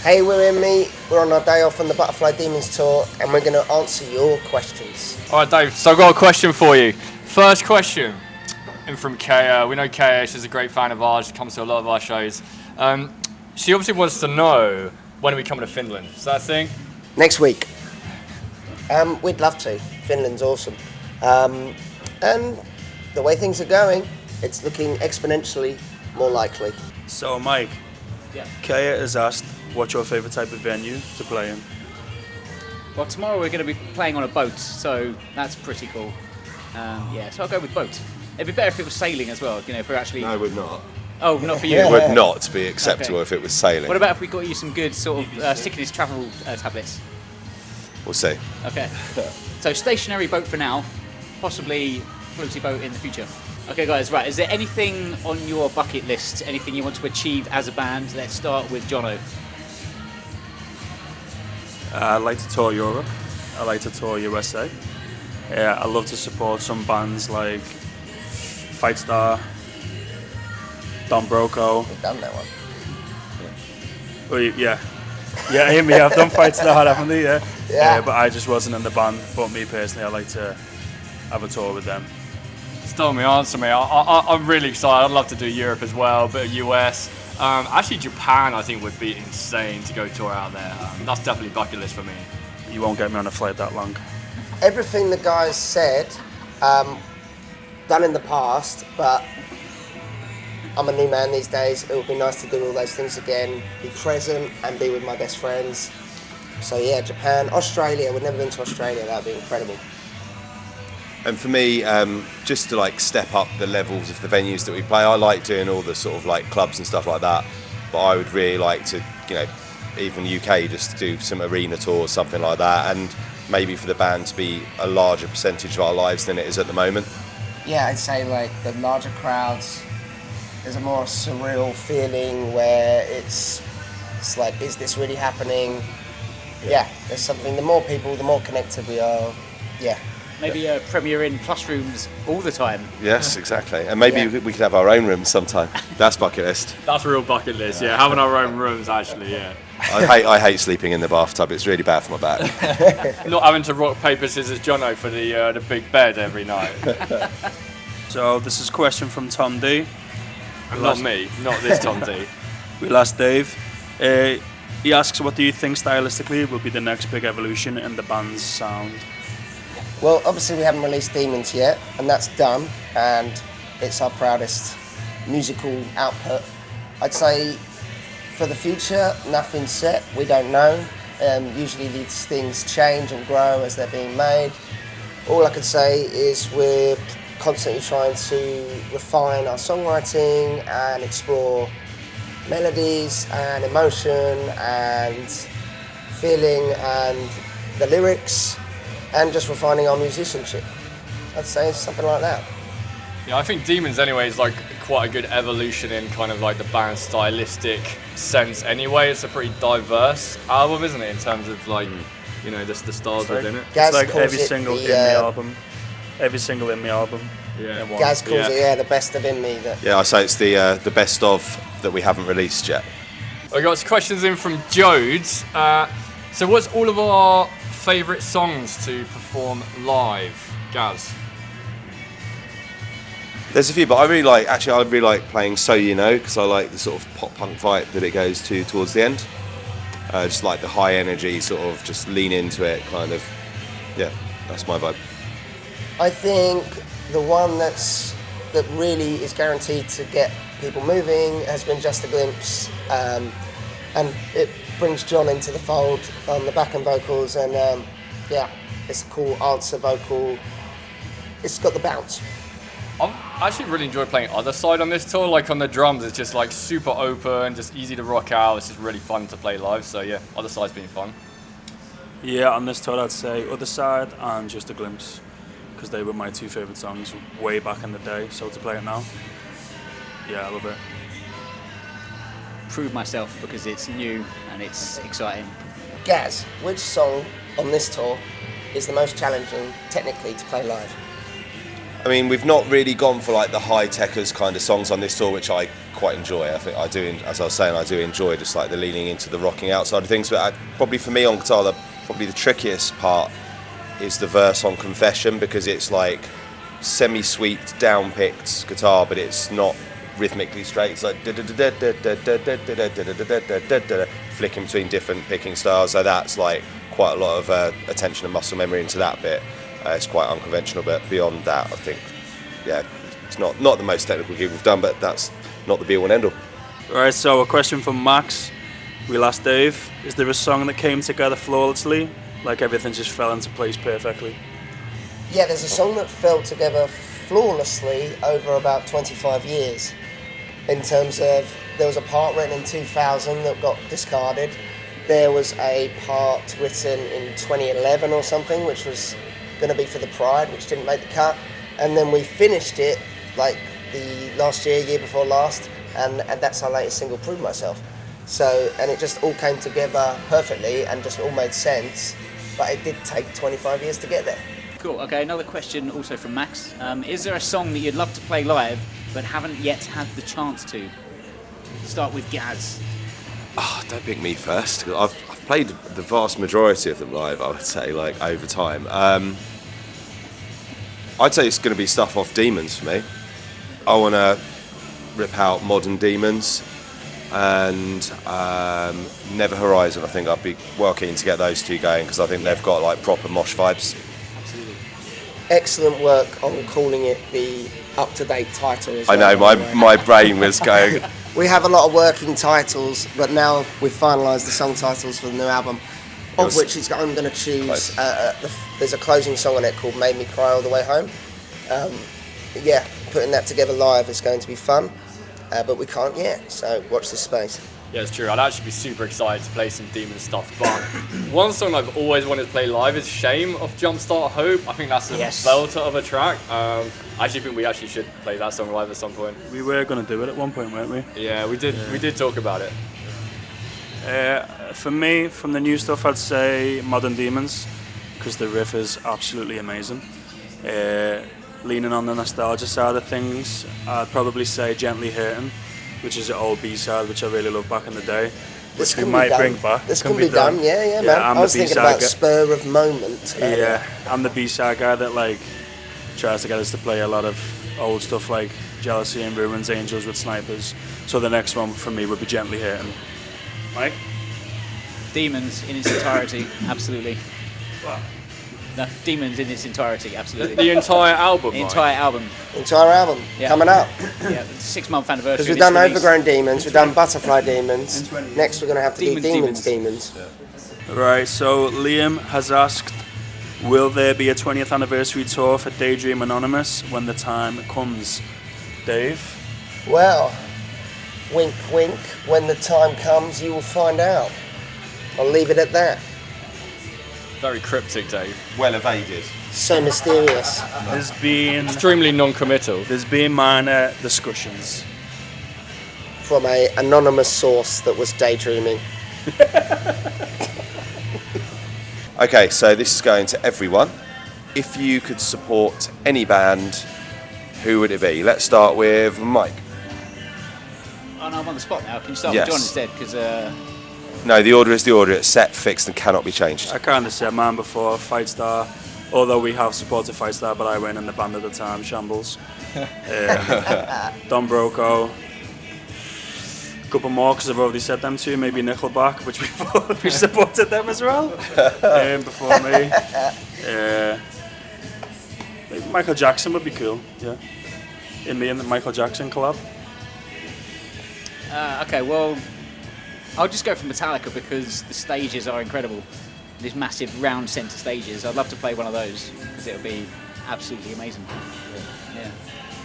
Hey, we're InMe. We're on our day off on the Butterfly Demons tour, and we're going to answer your questions. All right, Dave. So I've got a question for you. First question, in from Kaya. We know Kaya. She's a great fan of ours. She comes to a lot of our shows. She obviously wants to know when are we coming to Finland. Is that a thing? Next week. We'd love to. Finland's awesome. And the way things are going, it's looking exponentially more likely. So, Mike, Kaya has asked, what's your favourite type of venue to play in? Well, tomorrow we're going to be playing on a boat, so that's pretty cool. So I'll go with boat. It'd be better if it was sailing as well, if we're actually... No, it would not. Oh, not for you? It would not be acceptable if it was sailing. What about if we got you some good sort of sickness travel tablets? We'll see. Okay. So stationary boat for now, possibly floaty boat in the future. Okay, guys, right. Is there anything on your bucket list, anything you want to achieve as a band? Let's start with Jono. I like to tour Europe. I like to tour USA. I love to support some bands like Fightstar, Don Broco. We've done that one. Yeah, InMe, I've done Fightstar, haven't they? Yeah. But I just wasn't in the band. But me personally, I like to have a tour with them. Stole me, answer me. I'm really excited. I'd love to do Europe as well, a bit of US. Actually, Japan, I think, would be insane to go tour out there. That's definitely bucket list for me. You won't get me on a flight that long. Everything the guys said, done in the past, but I'm a new man these days. It would be nice to do all those things again, be present and be with my best friends. So yeah, Japan, Australia. We've never been to Australia. That would be incredible. And for me, just to step up the levels of the venues that we play, I like doing all the sort of clubs and stuff like that. But I would really like to, even UK, just do some arena tours, something like that, and maybe for the band to be a larger percentage of our lives than it is at the moment. Yeah, I'd say the larger crowds. There's a more surreal feeling where it's like, is this really happening? Yeah, there's something. The more people, the more connected we are. Yeah. Maybe premiere in plus rooms all the time. Yes, exactly. And maybe we could have our own rooms sometime. That's bucket list. That's a real bucket list, yeah. Having our own rooms, actually, yeah. I hate sleeping in the bathtub. It's really bad for my back. Not having to rock, paper, scissors, Jono for the big bed every night. So this is a question from Tom D. Not me, not this Tom D. We'll ask Dave. He asks, what do you think stylistically will be the next big evolution in the band's sound? Well, obviously we haven't released Demons yet, and that's done, and it's our proudest musical output. I'd say for the future, nothing's set. We don't know. Usually these things change and grow as they're being made. All I can say is we're constantly trying to refine our songwriting and explore melodies and emotion and feeling and the lyrics, and just refining our musicianship. I'd say something like that. Yeah, I think Demons anyway is quite a good evolution in kind of the band's stylistic sense anyway. It's a pretty diverse album, isn't it, in terms of the styles within it. Gaz It's calls every it single the, InMe album. Every single InMe album. Yeah. Gaz calls it the best of InMe. Yeah, I say it's the best of that we haven't released yet. I got some questions in from Jodes. So what's all of our favourite songs to perform live, Gaz? There's a few, but I really like playing So You Know, because I like the sort of pop punk vibe that it goes to towards the end. Just like the high energy, sort of just lean into it, kind of. Yeah, that's my vibe. I think the one that really is guaranteed to get people moving has been Just a Glimpse, and it brings John into the fold on the backing vocals, and it's a cool answer vocal. It's got the bounce. I've actually really enjoyed playing Other Side on this tour. On the drums, it's just super open, just easy to rock out. It's just really fun to play live. So yeah, Other Side's been fun. Yeah, on this tour I'd say Other Side and Just a Glimpse, because they were my two favourite songs way back in the day. So to play it now, yeah, I love it. Prove myself, because it's new and it's exciting. Gaz, which song on this tour is the most challenging technically to play live? I mean, we've not really gone for like the high techers kind of songs on this tour, which I quite enjoy. I think I do, as I was saying, I do enjoy just like the leaning into the rocking outside of things. But probably for me on guitar, probably the trickiest part is the verse on Confession, because it's like semi-sweet, down-picked guitar, but it's not rhythmically straight. It's like flicking between different picking styles. So that's like quite a lot of attention and muscle memory into that bit. It's quite unconventional, but beyond that, I think, yeah, it's not the most technical gig we've done, but that's not the be-all and end-all. All right, so a question from Max. We'll ask Dave, is there a song that came together flawlessly? Like everything just fell into place perfectly? Yeah, there's a song that fell together flawlessly over about 25 years. In terms of, there was a part written in 2000 that got discarded. There was a part written in 2011 or something, which was going to be for the Pride, which didn't make the cut. And then we finished it like the last year before last, and that's our latest single, Prove Myself. So, and it just all came together perfectly and just all made sense, but it did take 25 years to get there. Cool. Okay, another question also from Max. Is there a song that you'd love to play live but haven't yet had the chance to? Start with Gaz. Oh, don't pick me first. I've played the vast majority of them live, I would say, like over time. I'd say it's going to be stuff off Demons for me. I want to rip out Modern Demons and Never Horizon. I think I'd be well keen to get those two going, because I think they've got like proper mosh vibes. Absolutely. Excellent work on calling it the up-to-date title as well. I know, my brain was going... We have a lot of working titles, but now we've finalised the song titles for the new album, of which I'm going to choose. There's a closing song on it called Made Me Cry All the Way Home. Yeah, putting that together live is going to be fun, but we can't yet, so watch this space. Yeah, it's true. I'd actually be super excited to play some Demon stuff, but one song I've always wanted to play live is Shame off Jumpstart Hope. I think that's a belter of a track. I actually think we actually should play that song live at some point. We were going to do it at one point, weren't we? Yeah, we did. We did talk about it. For me, from the new stuff, I'd say Modern Demons, because the riff is absolutely amazing. Leaning on the nostalgia side of things, I'd probably say Gently Hurting, which is an old B-side, which I really loved back in the day, which we might bring back. This can be done, yeah, man. I was thinking about Spur of Moment. Yeah, I'm the B-side guy that like tries to get us to play a lot of old stuff like Jealousy and Ruins, Angels with Snipers. So the next one for me would be Gently Hurting. Mike? Demons in its entirety, absolutely. What? No, Demons in its entirety, absolutely. The entire album, The entire album. Entire album, coming up. Yeah, 6-month anniversary. Because we've done Overgrown Demons, we've done Butterfly Demons. Next we're going to have to do Demons. Yeah. Right, so Liam has asked, will there be a 20th anniversary tour for Daydream Anonymous when the time comes? Dave? Well, wink wink, when the time comes you will find out. I'll leave it at that. Very cryptic, Dave. Well evaded. So mysterious. There's been Extremely non-committal. There's been minor discussions. From an anonymous source that was daydreaming. Okay, so this is going to everyone. If you could support any band, who would it be? Let's start with Mike. Oh no, I'm on the spot now. Can you start Yes. with John instead? Because No, the order is the order. It's set, fixed, and cannot be changed. I kind of said mine before, Fight Star, although we have supported Fight Star, but I went in the band at the time, Shambles. Don Broco. A couple more, because I've already said them two, maybe Nickelback, which we supported them as well, before me. Maybe Michael Jackson would be cool, yeah. InMe and the Michael Jackson collab. okay, well, I'll just go for Metallica because the stages are incredible. These massive round centre stages. I'd love to play one of those because it'll be absolutely amazing. Yeah.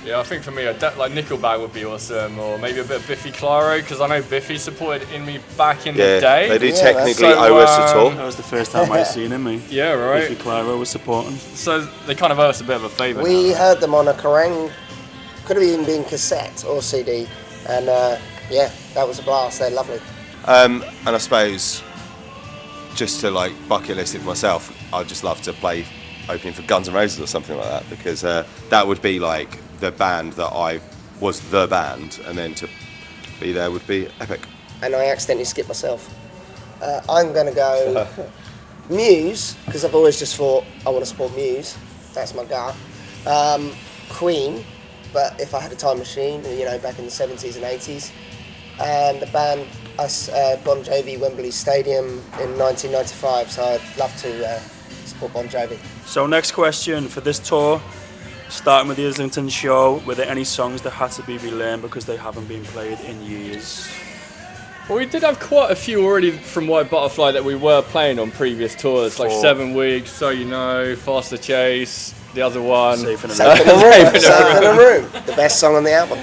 Yeah, I think for me, like Nickelback would be awesome, or maybe a bit of Biffy Clyro, because I know Biffy supported InMe back in the day. They do Yeah, technically so, owe us a tour. That was the first time I'd seen InMe. Yeah, right. If Clyro was supporting. So they kind of owe us a bit of a favour. We heard them on a Kerrang, could have even been cassette or CD, and yeah, that was a blast. They're lovely. And I suppose, just to like bucket list it for myself, I'd just love to play opening for Guns N' Roses or something like that, because that would be like the band that I was the band, and then to be there would be epic. And I accidentally skipped myself. I'm going to go Muse, because I've always just thought I want to support Muse. That's my gut. Queen, but if I had a time machine, back in the 70s and 80s. And the band, Bon Jovi, Wembley Stadium in 1995, so I'd love to support Bon Jovi. So next question for this tour, starting with the Islington show, were there any songs that had to be relearned because they haven't been played in years? Well, we did have quite a few already from White Butterfly that we were playing on previous tours, like 7 Weeks, So You Know, Faster Chase, the other one. Safe in a Safe in a Room, Safe in a Room, the best song on the album.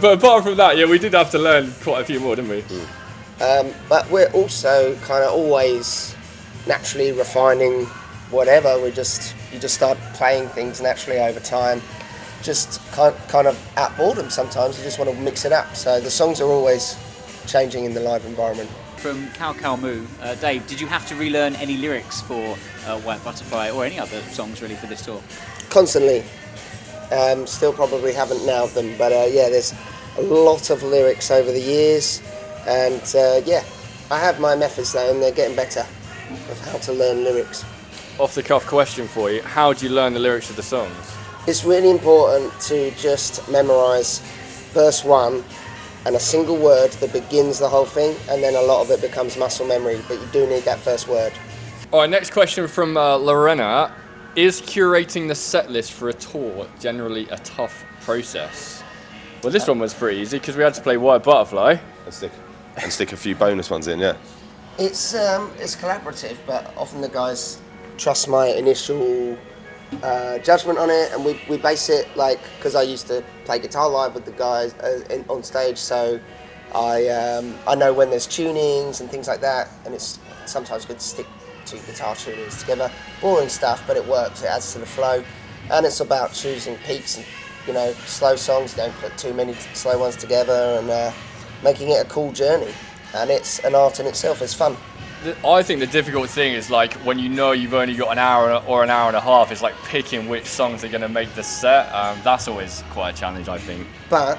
But apart from that, yeah, we did have to learn quite a few more, didn't we? But we're also kind of always naturally refining whatever. You just start playing things naturally over time. Just kind of at boredom sometimes. You just want to mix it up. So the songs are always changing in the live environment. From Cow Cow Moo, Dave, did you have to relearn any lyrics for White Butterfly or any other songs really for this tour? Constantly. Still probably haven't nailed them, but yeah, there's a lot of lyrics over the years, and yeah, I have my methods though, and they're getting better of how to learn lyrics. Off the cuff question for you, how do you learn the lyrics of the songs? It's really important to just memorise verse 1 and a single word that begins the whole thing, and then a lot of it becomes muscle memory, but you do need that first word. All right, next question from Lorena. Is curating the set list for a tour generally a tough process? Well, this one was pretty easy because we had to play White Butterfly. And stick a few bonus ones in, yeah. It's collaborative, but often the guys trust my initial judgment on it, and we base it because I used to play guitar live with the guys on stage, so I know when there's tunings and things like that, and it's sometimes good to stick to guitar tunings together. Boring stuff, but it works. It adds to the flow, and it's about choosing peaks and slow songs. Don't put too many slow ones together, and making it a cool journey. And it's an art in itself. It's fun. I think the difficult thing is when you've only got an hour or an hour and a half. It's like picking which songs are going to make the set. That's always quite a challenge, I think. But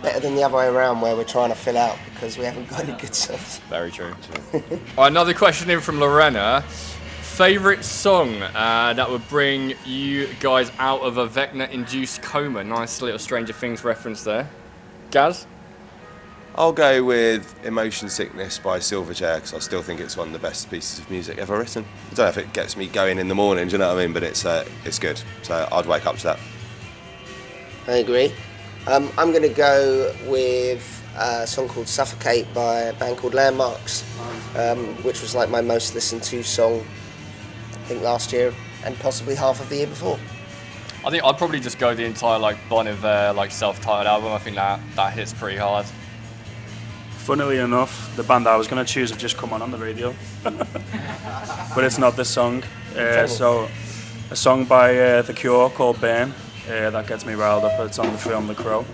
better than the other way around, where we're trying to fill out because we haven't got any good songs. Very true. All right, another question in from Lorena. Favourite song that would bring you guys out of a Vecna-induced coma? Nice little Stranger Things reference there. Gaz? I'll go with Emotion Sickness by Silverchair, because I still think it's one of the best pieces of music ever written. I don't know if it gets me going in the morning, do you know what I mean? But it's good, so I'd wake up to that. I agree. I'm going to go with a song called Suffocate by a band called Landmarks, which was like my most listened to song, I think last year, and possibly half of the year before. I think I'd probably just go the entire Bon Iver self-titled album. I think that hits pretty hard. Funnily enough, the band I was going to choose have just come on the radio, but it's not this song. So, a song by The Cure called Burn, that gets me riled up. It's on the film The Crow.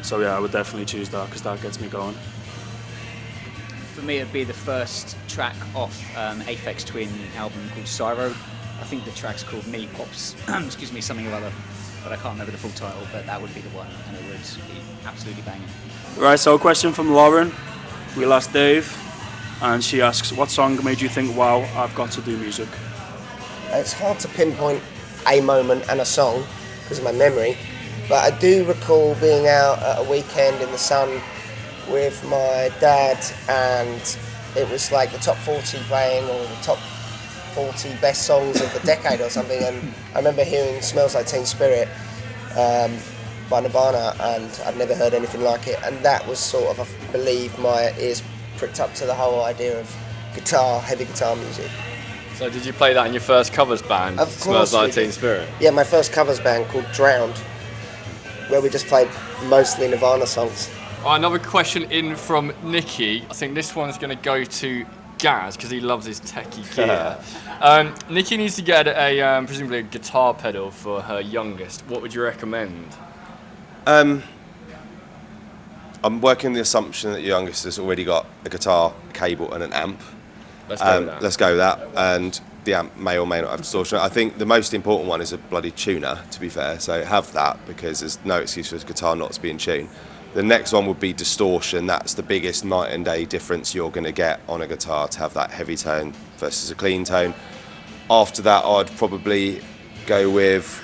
So yeah, I would definitely choose that because that gets me going. For me, it'd be the first track off Aphex Twin album called Syro. I think the track's called Me Pops, excuse me, something or other, but I can't remember the full title, but that would be the one, and it would be absolutely banging. Right, so a question from Lauren. We'll ask Dave, and she asks, what song made you think, wow, I've got to do music? It's hard to pinpoint a moment and a song because of my memory, but I do recall being out at a weekend in the sun with my dad, and it was like the top 40 playing, or the top 40 best songs of the decade or something, and I remember hearing Smells Like Teen Spirit by Nirvana, and I'd never heard anything like it, and that was sort of, I believe, my ears pricked up to the whole idea of heavy guitar music. So did you play that in your first covers band? Of course. Smells Like Teen Spirit? Yeah, my first covers band called Drowned, where we just played mostly Nirvana songs. Another question in from Nicky. I think this one's going to go to Gaz because he loves his techie gear. Nicky needs to get presumably a guitar pedal for her youngest. What would you recommend? I'm working the assumption that your youngest has already got a guitar, a cable, and an amp. Let's go with that. Let's go with that. And the amp may or may not have distortion. I think the most important one is a bloody tuner, to be fair. So have that, because there's no excuse for a guitar not to be in tune. The next one would be distortion. That's the biggest night and day difference you're going to get on a guitar, to have that heavy tone versus a clean tone. After that, I'd probably go with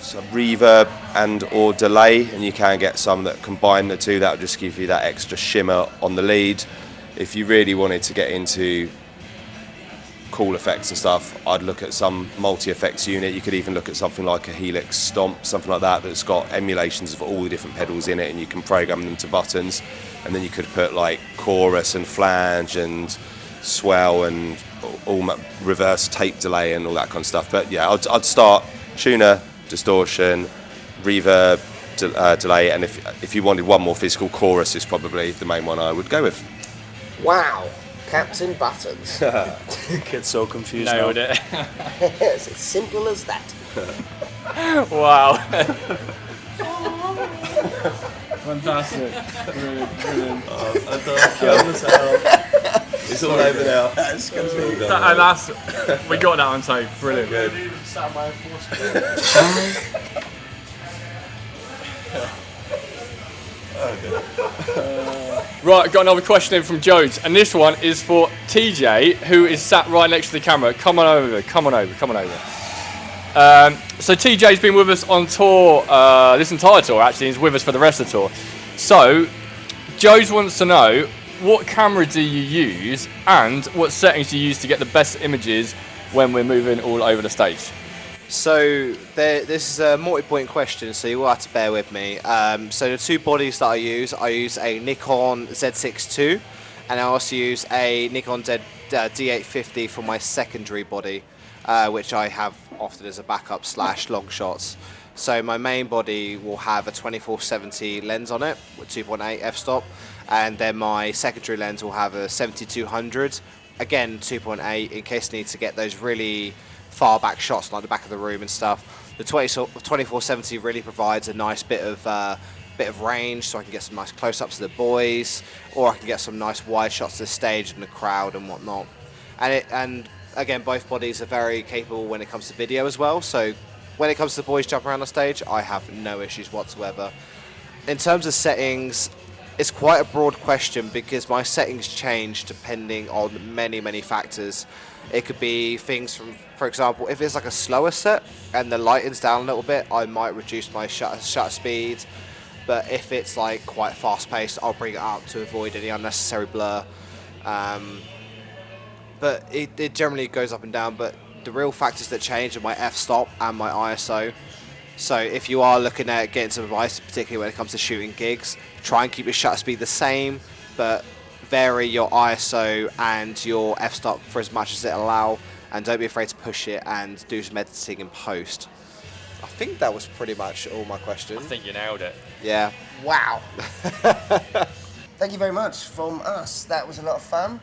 some reverb and or delay, and you can get some that combine the two. That will just give you that extra shimmer on the lead. If you really wanted to get into cool effects and stuff, I'd look at some multi-effects unit. You could even look at something like a Helix Stomp, something like that, that's got emulations of all the different pedals in it, and you can program them to buttons. And then you could put like chorus and flange and swell and all reverse tape delay and all that kind of stuff. But yeah, I'd start tuner, distortion, reverb, delay, and if you wanted one more physical, chorus is probably the main one I would go with. Wow, Captain Buttons. Kid's so confused Nailed now. it. It's as simple as that. Wow. Fantastic. Brilliant. It's all over now. And we got that on tape. Brilliant. Good. Right, got another question in from Jones, and this one is for TJ, who is sat right next to the camera. Come on over. So TJ's been with us on tour, this entire tour actually, he's with us for the rest of the tour. So, Jones wants to know, what camera do you use, and what settings do you use to get the best images when we're moving all over the stage? So this is a multi-point question, so you will have to bear with me. So the two bodies that I use a Nikon Z6 II, and I also use a Nikon D850 for my secondary body, which I have often as a backup / long shots. So my main body will have a 24-70 lens on it with 2.8 f-stop, and then my secondary lens will have a 7200, again 2.8, in case I need to get those really far back shots like the back of the room and stuff. The 24-70 really provides a nice bit of range, so I can get some nice close-ups of the boys, or I can get some nice wide shots of the stage and the crowd and whatnot. And again, both bodies are very capable when it comes to video as well, so when it comes to the boys jumping around the stage, I have no issues whatsoever. In terms of settings, it's quite a broad question because my settings change depending on many factors. It could be things from, for example, if it's like a slower set and the lighting's down a little bit, I might reduce my shutter speed. But if it's like quite fast paced, I'll bring it up to avoid any unnecessary blur. But it generally goes up and down. But the real factors that change are my f-stop and my ISO. So if you are looking at getting some advice, particularly when it comes to shooting gigs, try and keep your shutter speed the same, but vary your ISO and your f-stop for as much as it allow, and don't be afraid to push it and do some editing in post. I think that was pretty much all my questions. I think you nailed it. Yeah. Wow. Thank you very much from us. That was a lot of fun,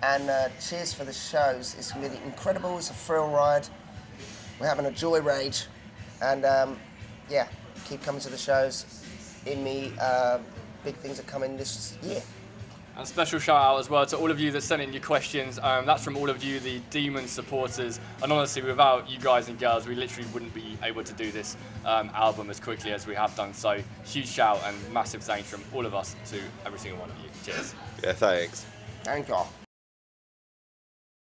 and cheers for the shows. It's really incredible. It's a thrill ride. We're having a joy rage, and yeah, keep coming to the shows. InMe, big things are coming this year. And special shout out as well to all of you that sent in your questions. That's from all of you, the Demon supporters. And honestly, without you guys and girls, we literally wouldn't be able to do this album as quickly as we have done. So huge shout and massive thanks from all of us to every single one of you. Cheers. Yeah, thanks. Thank you.